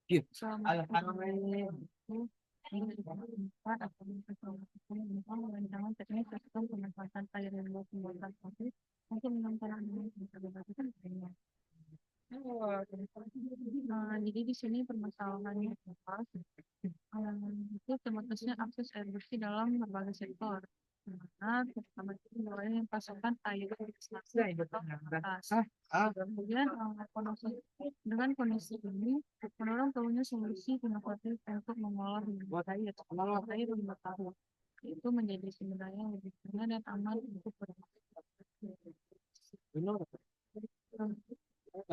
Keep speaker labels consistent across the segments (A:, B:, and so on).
A: Rancangan teknis sistem pemanfaatan air yang pembuatan pabrik untuk menambah jadi di sini permasalahannya apa? Itu terbatasnya akses air bersih dalam berbagai sektor. Dimana pertama itu mulai pasokan air atau atas. Kemudian dengan kondisi ini mendorong perlunya solusi inovatif untuk mengolah air limbah tahu. Itu menjadi sebenarnya lebih benar dan aman untuk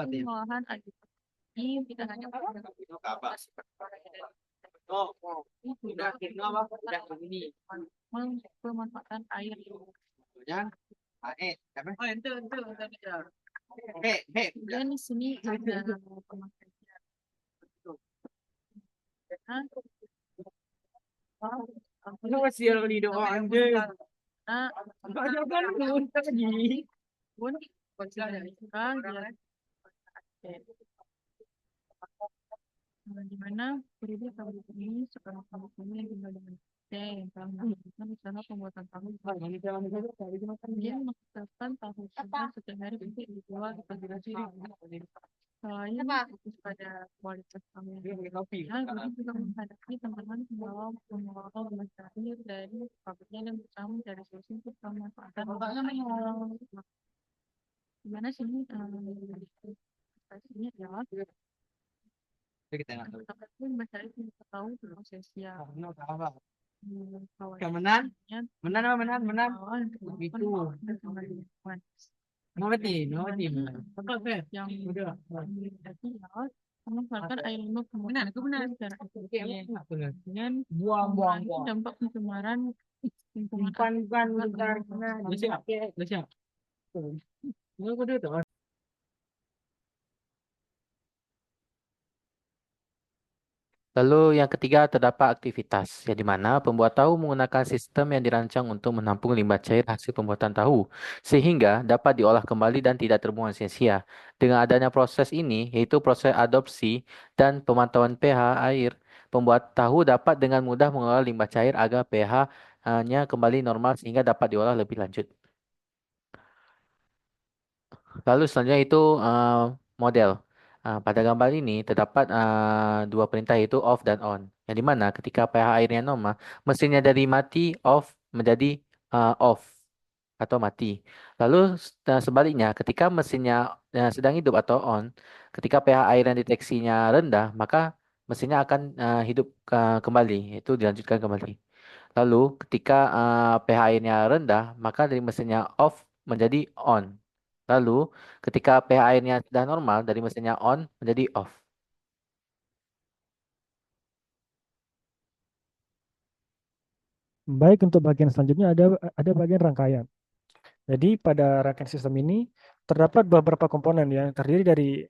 A: pengolahan air ini tidak hanya pemanfaatan air dan di sini ada
B: Lu masih di doa anjing.
A: Di mana penduduk kampung ini sekarang kampung ini yang tinggal dengan yang telah melakukan usaha pembuatan tahu. Dia menghasilkan tahu sudah setiap hari untuk dijual di pasar sendiri. Selain fokus pada kualitas tahu, kami juga menghadapi tantangan dalam pengelolaan limbah air dari pabriknya dan berusaha mencari solusi untuk pemanfaatan. Di mana sini stasiunnya adalah mencari tahu prosesnya.
B: Menang itu.
A: Yang memanfaatkan air limbah kemudian itu benar secara efisien dengan
B: buang
A: dampak pencemaran lingkungan.
C: Lalu yang ketiga terdapat aktivitas, yang dimana pembuat tahu menggunakan sistem yang dirancang untuk menampung limbah cair hasil pembuatan tahu, sehingga dapat diolah kembali dan tidak terbuang sia-sia. Dengan adanya proses ini, yaitu proses adopsi dan pemantauan pH air, pembuat tahu dapat dengan mudah mengolah limbah cair agar pH-nya kembali normal sehingga dapat diolah lebih lanjut. Lalu selanjutnya itu model. Pada gambar ini terdapat dua perintah yaitu off dan on. Yang dimana ketika pH airnya normal, mesinnya dari mati off menjadi off atau mati. Lalu sebaliknya ketika mesinnya sedang hidup atau on, ketika pH air yang deteksinya rendah, maka mesinnya akan hidup kembali, yaitu dilanjutkan kembali. Lalu ketika pH airnya rendah, maka dari mesinnya off menjadi on. Lalu ketika pH airnya sudah normal dari mesinnya on menjadi off.
D: Baik, untuk bagian selanjutnya ada bagian rangkaian. Jadi pada rangkaian sistem ini terdapat beberapa komponen yang terdiri dari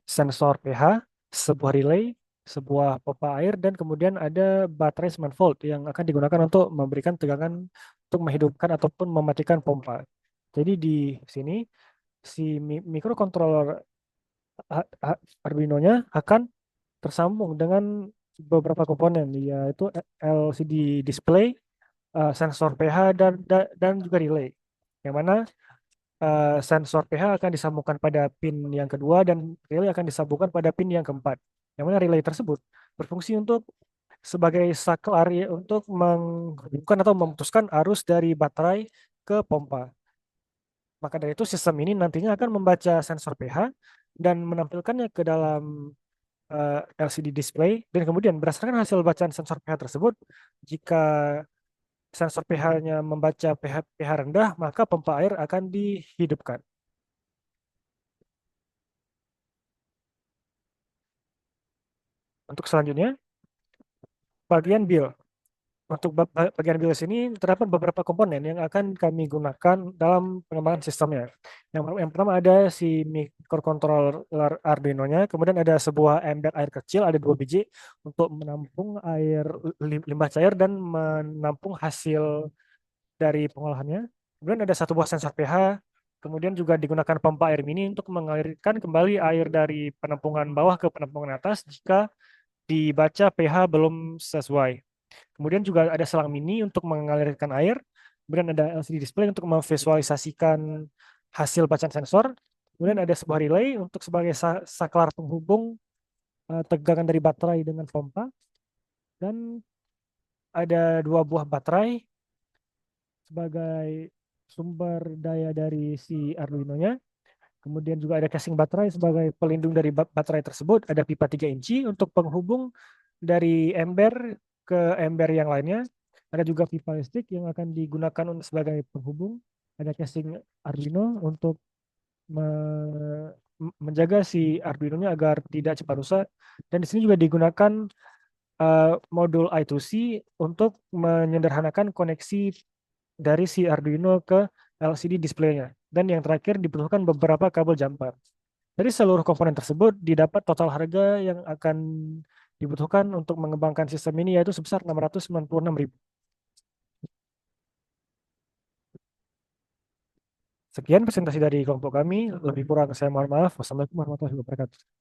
D: sensor pH, sebuah relay, sebuah pompa air, dan kemudian ada baterai 9 volt yang akan digunakan untuk memberikan tegangan untuk menghidupkan ataupun mematikan pompa. Jadi di sini si microcontroller Arduino-nya akan tersambung dengan beberapa komponen, yaitu LCD display, sensor pH, dan juga relay. Yang mana sensor pH akan disambungkan pada pin yang kedua dan relay akan disambungkan pada pin yang keempat. Yang mana relay tersebut berfungsi untuk sebagai saklar untuk menghubungkan atau memutuskan arus dari baterai ke pompa. Maka dari itu sistem ini nantinya akan membaca sensor pH dan menampilkannya ke dalam LCD display, dan kemudian berdasarkan hasil bacaan sensor pH tersebut, jika sensor pH-nya membaca pH rendah, maka pompa air akan dihidupkan. Untuk selanjutnya, bagian build. Untuk bagian build ini terdapat beberapa komponen yang akan kami gunakan dalam pengembangan sistemnya. Yang pertama ada si microcontroller Arduino-nya, kemudian ada sebuah ember air kecil, ada 2 biji untuk menampung air limbah cair dan menampung hasil dari pengolahannya. Kemudian ada satu buah sensor pH, Kemudian juga digunakan pompa air mini untuk mengalirkan kembali air dari penampungan bawah ke penampungan atas jika dibaca pH belum sesuai. Kemudian juga ada selang mini untuk mengalirkan air. Kemudian ada LCD display untuk memvisualisasikan hasil bacaan sensor. Kemudian ada sebuah relay untuk sebagai saklar penghubung tegangan dari baterai dengan pompa. Dan ada 2 buah baterai sebagai sumber daya dari si Arduino-nya. Kemudian juga ada casing baterai sebagai pelindung dari baterai tersebut. Ada pipa 3 inci untuk penghubung dari ember ke ember yang lainnya. Ada juga pipa listrik yang akan digunakan sebagai penghubung. Ada casing Arduino untuk menjaga si Arduino-nya agar tidak cepat rusak. Dan di sini juga digunakan modul I2C untuk menyederhanakan koneksi dari si Arduino ke LCD display-nya. Dan yang terakhir dibutuhkan beberapa kabel jumper. Dari seluruh komponen tersebut didapat total harga yang akan dibutuhkan untuk mengembangkan sistem ini yaitu sebesar 696.000. Sekian presentasi dari kelompok kami. Lebih kurang saya mohon maaf. Wassalamualaikum warahmatullahi wabarakatuh.